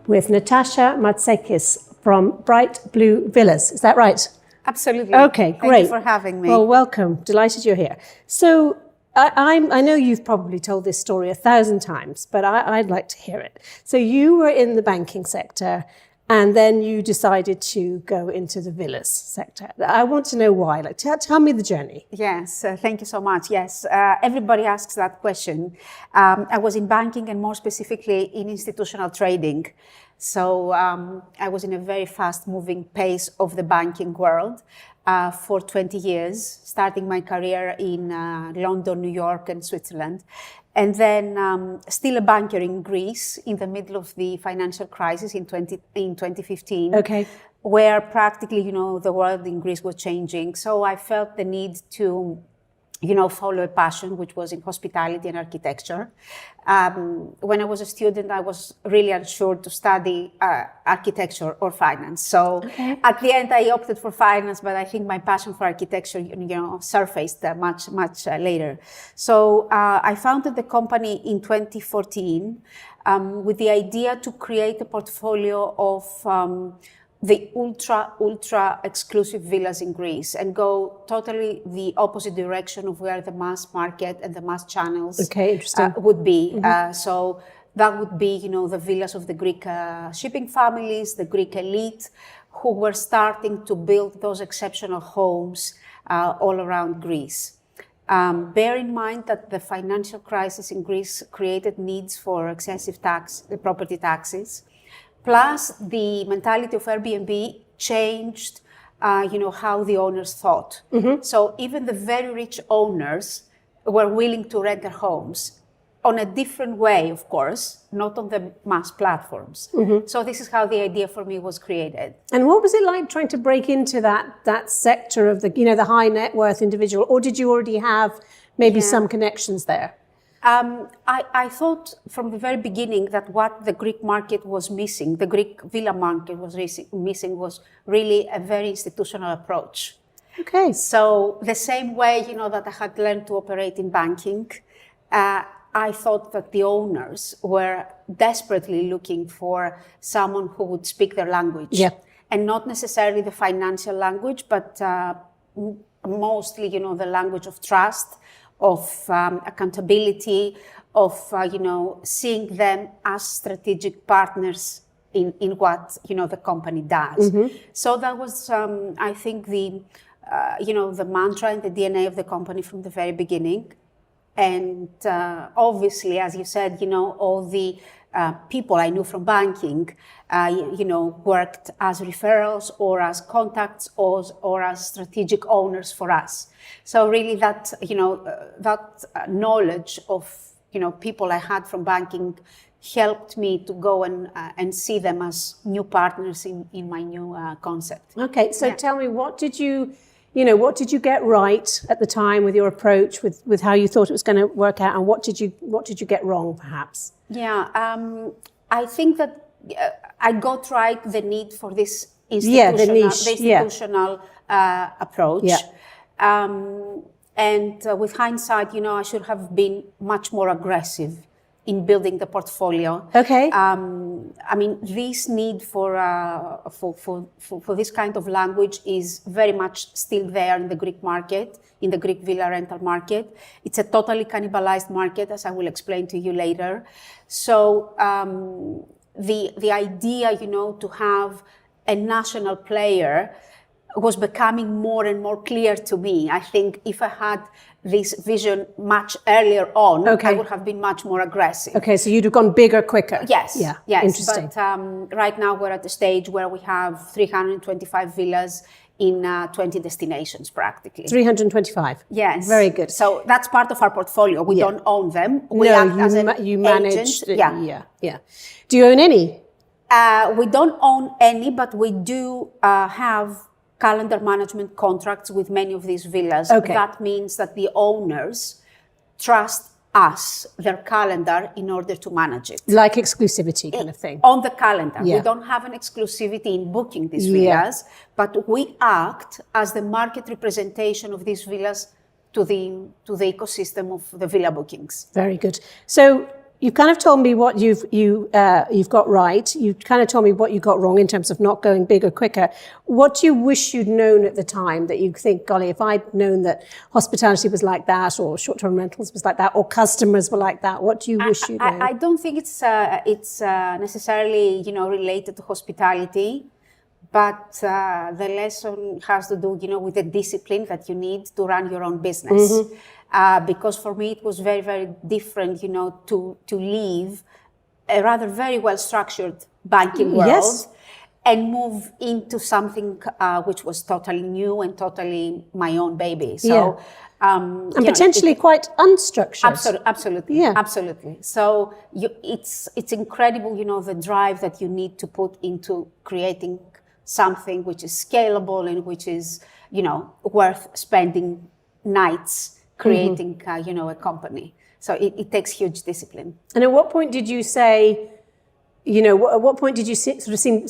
With Natasha Martsekis from Bright Blue Villas. Is that right? Absolutely. Okay, great. Thank you for having me. Well, welcome. Delighted you're here. So I know you've probably told this story 1,000 times, but I'd like to hear it. So you were in the banking sector, and then you decided to go into the villas sector. I want to know why. Like, tell me the journey. Yes, thank you so much. Yes, everybody asks that question. I was in banking and more specifically in institutional trading. So I was in a very fast-moving pace of the banking world for 20 years, starting my career in London, New York, and Switzerland. And then still a banker in Greece in the middle of the financial crisis in 2015. Okay. Where practically, the world in Greece was changing. So I felt the need to, follow a passion, which was in hospitality and architecture. When I was a student, I was really unsure to study architecture or finance. So at the end, I opted for finance, but I think my passion for architecture, surfaced much later. So I founded the company in 2014 with the idea to create a portfolio of the ultra exclusive villas in Greece and go totally the opposite direction of where the mass market and the mass channels would be. Mm-hmm. So that would be, the villas of the Greek shipping families, the Greek elite, who were starting to build those exceptional homes all around Greece. Bear in mind that the financial crisis in Greece created needs for excessive property taxes. Plus, the mentality of Airbnb changed, how the owners thought. Mm-hmm. So even the very rich owners were willing to rent their homes on a different way, of course, not on the mass platforms. Mm-hmm. So this is how the idea for me was created. And what was it like trying to break into that sector of the high net worth individual, or did you already have maybe some connections there? I thought from the very beginning that what the Greek market was missing, the Greek villa market was missing, was really a very institutional approach. Okay. So the same way, that I had learned to operate in banking, I thought that the owners were desperately looking for someone who would speak their language. Yeah. And not necessarily the financial language, but mostly, the language of trust, of accountability, of, seeing them as strategic partners in what, the company does. Mm-hmm. So that was, I think, the mantra and the DNA of the company from the very beginning. And obviously, as you said, all the people I knew from banking, worked as referrals or as contacts or as strategic owners for us. So really that, that knowledge of, people I had from banking helped me to go and see them as new partners in my new concept. Okay, so tell me, what did you get right at the time with your approach, with how you thought it was going to work out, and what did you get wrong, perhaps? Yeah, I think that I got right the need for this institutional approach. Yeah. And with hindsight, I should have been much more aggressive in building the portfolio. Okay. This need for this kind of language is very much still there in the Greek market, in the Greek villa rental market. It's a totally cannibalized market, as I will explain to you later. So the idea, to have a national player was becoming more and more clear to me. I think if I had this vision much earlier on, I would have been much more aggressive. Okay, so you'd have gone bigger, quicker. Yes, yeah, yes. Interesting. But right now we're at the stage where we have 325 villas in 20 destinations practically. 325? Yes. Very good. So that's part of our portfolio. We don't own them. We act as you manage. Yeah. Do you own any? We don't own any, but we do have calendar management contracts with many of these villas. Okay. That means that the owners trust us, their calendar, in order to manage it. Like exclusivity kind of thing. On the calendar. Yeah. We don't have an exclusivity in booking these villas, but we act as the market representation of these villas to the ecosystem of the villa bookings. Very good. So you've kind of told me what you've got right. You've kind of told me what you got wrong in terms of not going bigger quicker. What do you wish you'd known at the time that you think, golly, if I'd known that hospitality was like that, or short-term rentals was like that, or customers were like that? What do you wish you'd known? I don't think it's necessarily, related to hospitality, but the lesson has to do, with the discipline that you need to run your own business. Because for me, it was very, very different, to leave a rather very well-structured banking world and move into something which was totally new and totally my own baby. So, and potentially quite unstructured. Absolutely. Absolutely. So it's incredible, the drive that you need to put into creating something which is scalable and which is, worth spending nights creating, a company. So it takes huge discipline. And at what point did you say, at what point did you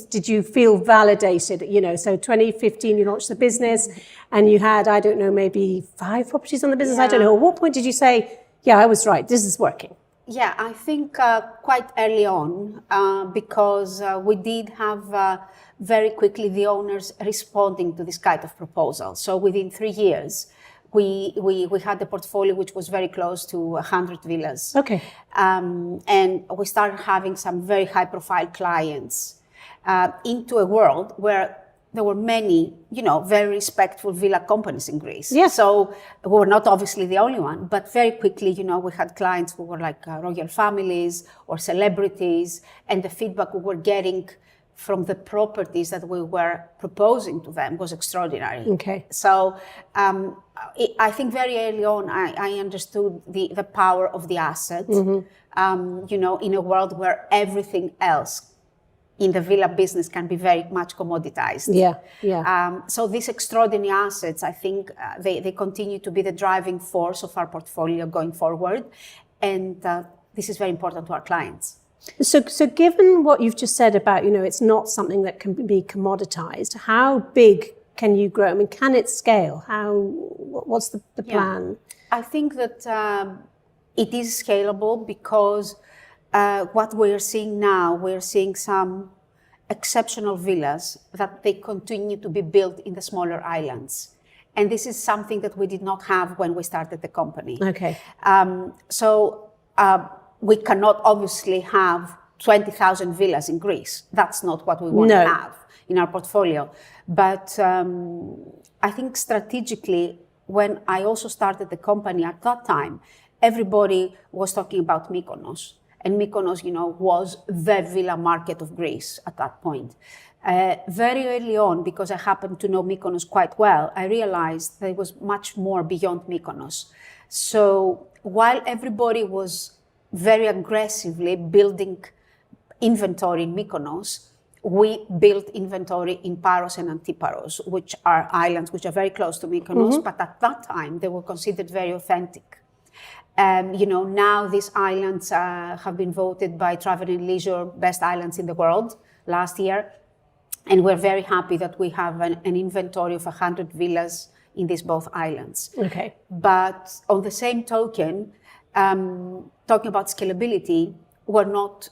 did you feel validated? So 2015, you launched the business and you had, I don't know, maybe 5 properties on the business. I don't know. At what point did you say, I was right, this is working? Yeah, I think quite early on, because we did have very quickly the owners responding to this kind of proposal. So within 3 years, we had a portfolio which was very close to 100 villas. Okay. And we started having some very high-profile clients into a world where there were many, very respectful villa companies in Greece. Yeah. So we were not obviously the only one, but very quickly, we had clients who were like royal families or celebrities, and the feedback we were getting from the properties that we were proposing to them was extraordinary. Okay. So I think very early on, I understood the power of the asset, in a world where everything else in the villa business can be very much commoditized. So these extraordinary assets, I think they continue to be the driving force of our portfolio going forward. And this is very important to our clients. So given what you've just said about, it's not something that can be commoditized, how big can you grow? I mean, can it scale? What's the plan? I think that it is scalable because what we're seeing now, we're seeing some exceptional villas that they continue to be built in the smaller islands. And this is something that we did not have when we started the company. Okay. We cannot obviously have 20,000 villas in Greece. That's not what we want to have in our portfolio. But I think strategically, when I also started the company at that time, everybody was talking about Mykonos. And Mykonos, was the villa market of Greece at that point. Very early on, because I happened to know Mykonos quite well, I realized there was much more beyond Mykonos. So while everybody was very aggressively building inventory in Mykonos, we built inventory in Paros and Antiparos, which are islands which are very close to Mykonos, but at that time they were considered very authentic. Now these islands have been voted by Travel and Leisure best islands in the world last year, and we're very happy that we have an inventory of 100 villas in these both islands. Okay. But on the same token, talking about scalability, we're not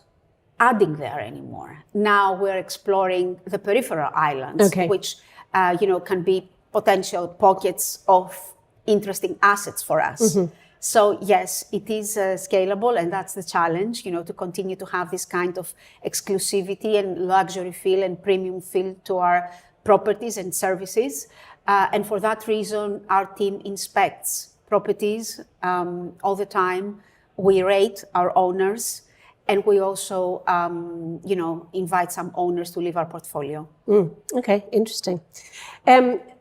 adding there anymore. Now we're exploring the peripheral islands, which can be potential pockets of interesting assets for us. So yes, it is scalable, and that's the challenge, to continue to have this kind of exclusivity and luxury feel and premium feel to our properties and services. And for that reason, our team inspects properties all the time. We rate our owners, and we also, invite some owners to leave our portfolio. Okay, interesting.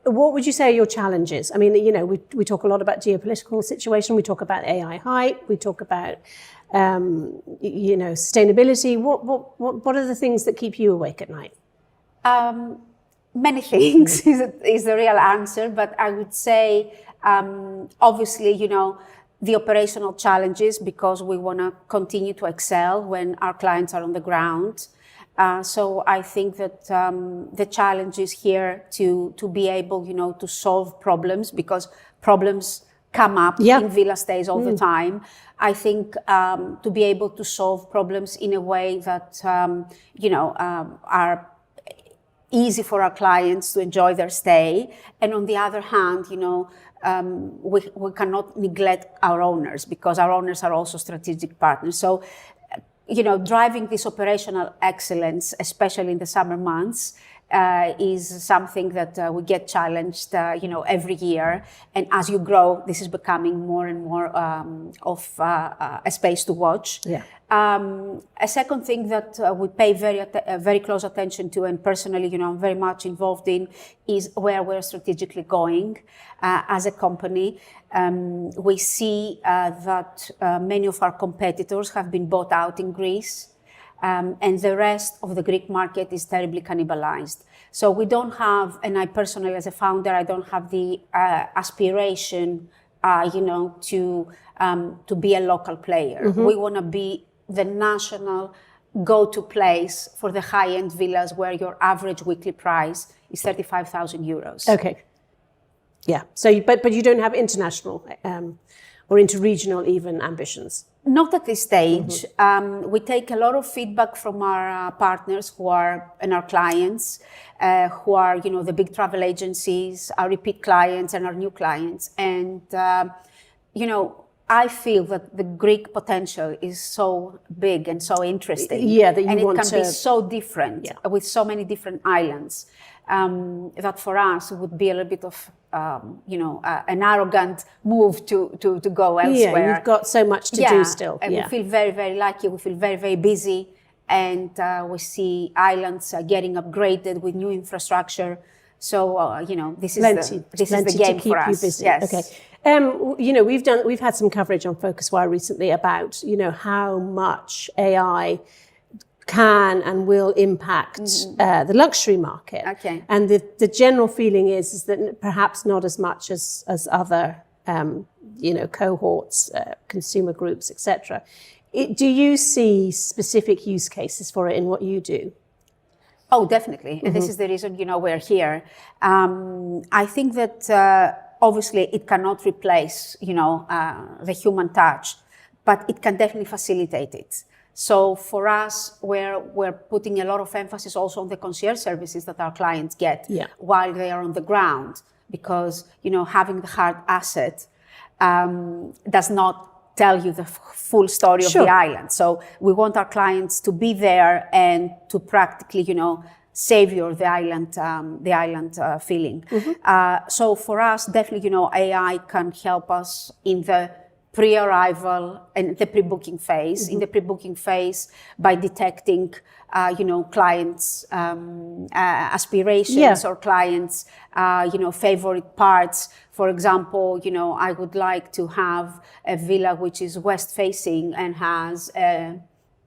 What would you say are your challenges? I mean, we talk a lot about geopolitical situation. We talk about AI hype. We talk about, sustainability. What are the things that keep you awake at night? Many things is the real answer, but I would say, obviously, the operational challenges, because we want to continue to excel when our clients are on the ground. So I think that the challenge is here to be able, to solve problems, because problems come up in villa stays all the time. I think to be able to solve problems in a way that, are easy for our clients to enjoy their stay. And on the other hand, we cannot neglect our owners, because our owners are also strategic partners. So, driving this operational excellence, especially in the summer months, is something that we get challenged, every year. And as you grow, this is becoming more and more of a space to watch. Yeah. A second thing that we pay very close attention to, and personally, I'm very much involved in, is where we're strategically going as a company. We see that many of our competitors have been bought out in Greece. And the rest of the Greek market is terribly cannibalized. So we don't have, and I personally, as a founder, I don't have the aspiration, to be a local player. We want to be the national go-to place for the high-end villas, where your average weekly price is 35,000 euros. Okay. Yeah. So, but you don't have international or interregional even ambitions. Not at this stage. We take a lot of feedback from our partners and our clients, who are, the big travel agencies, our repeat clients and our new clients. And, I feel that the Greek potential is so big and so interesting. Yeah, that and it can be so different with so many different islands. That for us would be a little bit of, an arrogant move to go elsewhere. Yeah, you've got so much to do still. And we feel very, very lucky. We feel very, very busy. And we see islands getting upgraded with new infrastructure. So, this is the game for us. You busy. Yes. Okay. We've had some coverage on PhocusWire recently about, how much AI can and will impact the luxury market. Okay. And the general feeling is that perhaps not as much as other, cohorts, consumer groups, etc. Do you see specific use cases for it in what you do? Oh, definitely. And this is the reason, we're here. I think that obviously it cannot replace, the human touch, but it can definitely facilitate it. So for us, we're putting a lot of emphasis also on the concierge services that our clients get while they are on the ground, because, having the hard asset does not tell you the full story of the island. So we want our clients to be there and to practically, savor the island feeling. So for us, definitely, AI can help us in the pre-arrival and the pre-booking phase. In the pre-booking phase, by detecting, clients' aspirations or clients' favorite parts. For example, I would like to have a villa which is west-facing and has a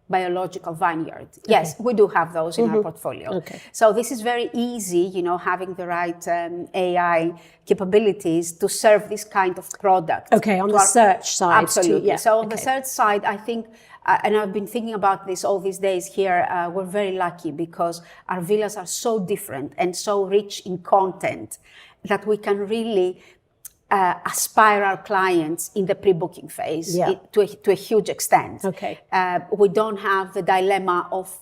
biological vineyard. Okay. Yes, we do have those in our portfolio. Okay. So this is very easy, having the right AI capabilities to serve this kind of product. Okay, on the search side. Absolutely. So on the search side, I think, and I've been thinking about this all these days here, we're very lucky because our villas are so different and so rich in content that we can really aspire our clients in the pre-booking phase to a huge extent. Okay. We don't have the dilemma of,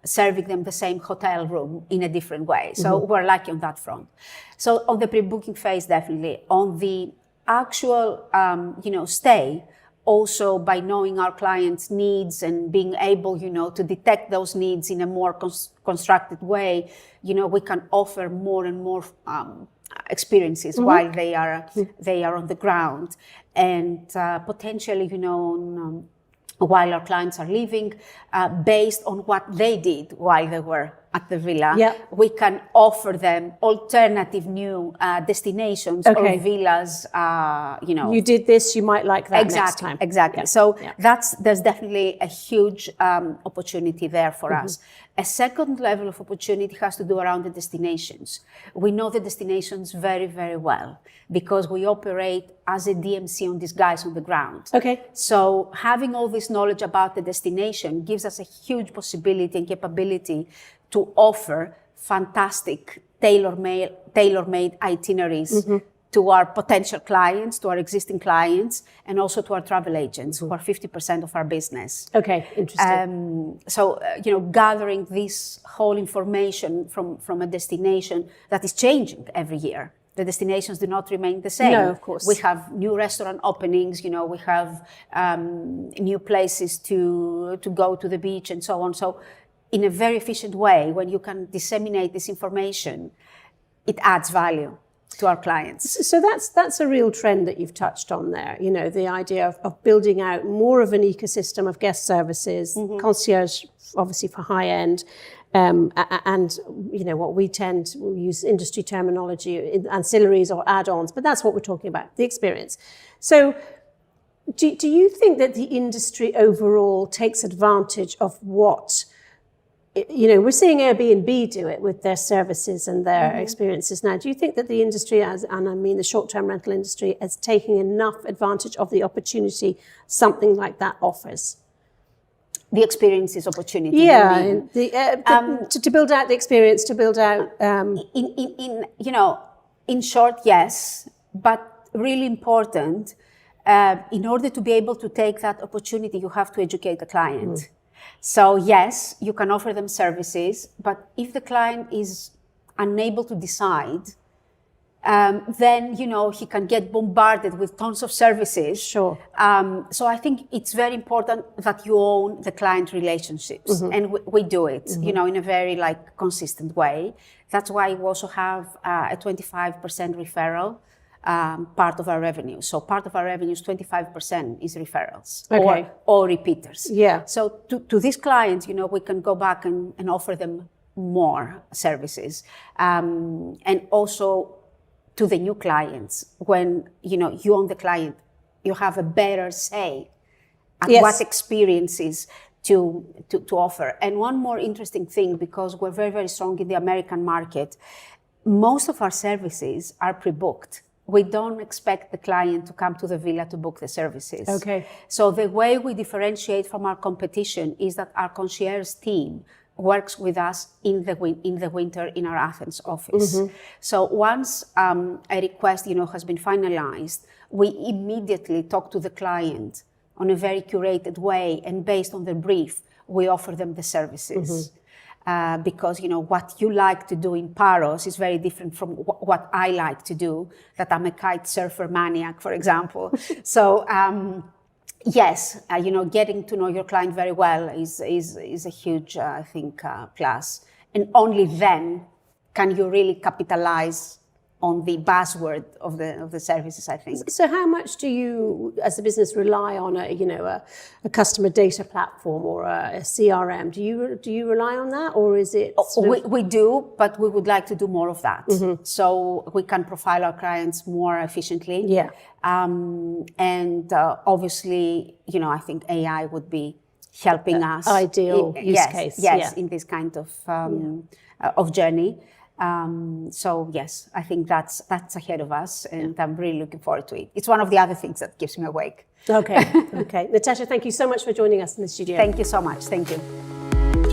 serving them the same hotel room in a different way. So we're lucky on that front. So on the pre-booking phase, definitely. On the actual, stay, also by knowing our clients' needs and being able, to detect those needs in a more constructed way, we can offer more and more experiences while they are on the ground, and potentially, while our clients are living, based on what they did while they were at the villa, we can offer them alternative new destinations or villas. You did this, you might like that next time. Exactly. Yeah. So there's definitely a huge opportunity there for us. A second level of opportunity has to do around the destinations. We know the destinations very, very well because we operate as a DMC on disguise on the ground. Okay. So having all this knowledge about the destination gives us a huge possibility and capability to offer fantastic tailor-made itineraries to our potential clients, to our existing clients, and also to our travel agents, who are 50% of our business. Okay, interesting. Gathering this whole information from a destination that is changing every year. The destinations do not remain the same. No, of course. We have new restaurant openings, we have new places to go to the beach and so on. So in a very efficient way, when you can disseminate this information, it adds value to our clients. So that's a real trend that you've touched on there. The idea of building out more of an ecosystem of guest services, concierge, obviously for high end, and what we tend to use industry terminology, ancillaries or add-ons, but that's what we're talking about, the experience. So do you think that the industry overall takes advantage of what, we're seeing Airbnb do it with their services and their experiences now. Do you think that the industry, and I mean the short-term rental industry, is taking enough advantage of the opportunity something like that offers? The experiences opportunity. Yeah, to build out the experience, to build out. In short, yes, but really important. In order to be able to take that opportunity, you have to educate the client. So yes, you can offer them services, but if the client is unable to decide, then, he can get bombarded with tons of services. Sure. So I think it's very important that you own the client relationships. And we do it, in a very consistent way. That's why we also have a 25% referral part of our revenue. So part of our revenue is 25% is referrals or repeaters. Yeah. So to these clients, we can go back and offer them more services. And also to the new clients, when, you own the client, you have a better say at what experiences to offer. And one more interesting thing, because we're very, very strong in the American market, most of our services are pre-booked. We don't expect the client to come to the villa to book the services. Okay. So the way we differentiate from our competition is that our concierge team works with us in the winter in our Athens office. So once a request, has been finalized, we immediately talk to the client on a very curated way, and based on the brief, we offer them the services. Because, what you like to do in Paros is very different from what I like to do, that I'm a kite surfer maniac, for example. So, yes, getting to know your client very well is a huge, I think, plus. And only then can you really capitalize on the buzzword of the services, I think. So how much do you, as a business, rely on a customer data platform or a CRM? Do you rely on that, or is it? We do, but we would like to do more of that, so we can profile our clients more efficiently. Yeah. And obviously, I think AI would be helping us. Ideal use case. Yes, in this kind of journey. So yes, I think that's ahead of us, and I'm really looking forward to it. It's one of the other things that keeps me awake. Okay. Natasha, thank you so much for joining us in the studio. Thank you so much. Thank you.